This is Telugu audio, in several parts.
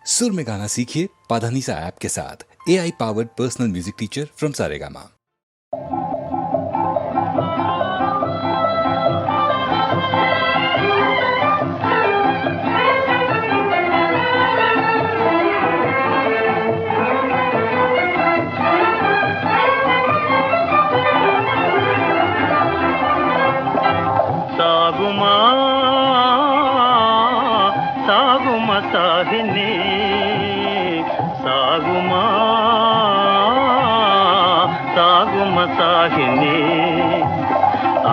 सुर में गाना सीखिए पाधानीसा ऐप के साथ। AI powered personal music teacher from Saregama. సాగుమా సాగుమ సాగిని సాగుమా సాగుమ సాగిని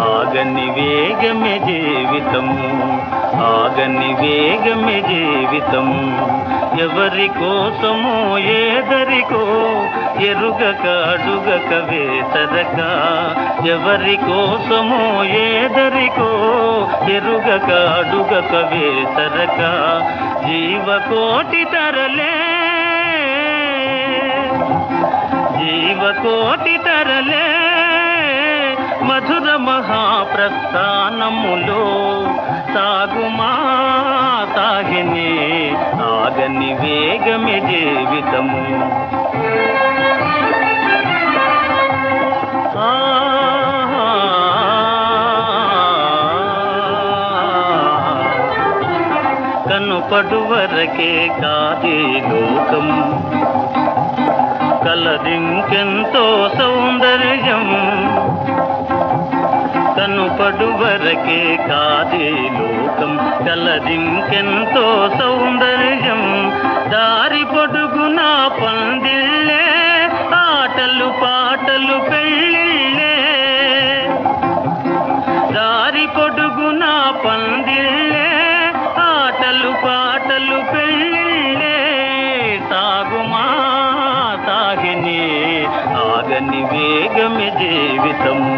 ఆగని వేగమే జీవితము ఆగని వేగమే జీవితము ఎవరి కోసమో ఏదరికో ఎరుగక అడుగక వేసరక ఎవరి కోసమో ఏదరికో ఎరుగక అడుగక వేసరక జీవకోటి తరలే జీవకోటి తరలే మధుర మహాప్రస్థానములో సాగుమా సాగిని ఆగని వేగమే జీవితము కనుపడువరకే కాదే లోకం కలదింకెంతో సౌందర్యం కనుపడువరకే కాదే లోకం కలదింకెంతో సౌందర్యం దారి పొడుగునా పందిళ్ళే ఆటలు పాటలు పెళ్ళిళ్ళే దారి పొడుగునా పందిళ్ళే ఆటలు పాటలు పెళ్ళిళ్ళే సాగుమా సాగిని ఆగని వేగమే జీవితము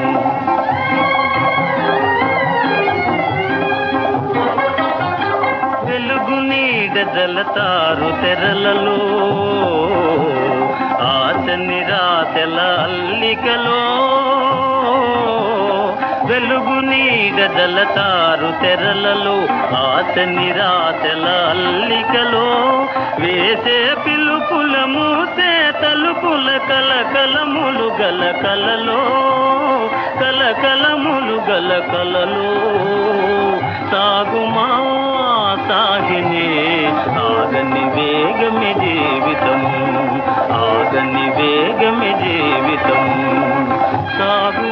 వెలుగు నీడ జలతారు తెరలలో ఆశ నిరాశల అల్లికలో వెలుగు నీడ జలతారు తెరలలో ఆశ నిరాశల అల్లికలో వేసే పిలుపుల మూసే తలుపుల కలకలములు గల కలలో కలకలములు గల కలలో సాగుమా సాగిని ఆగని వేగమే జీవితము ఆగని వేగమే జీవితము సాగు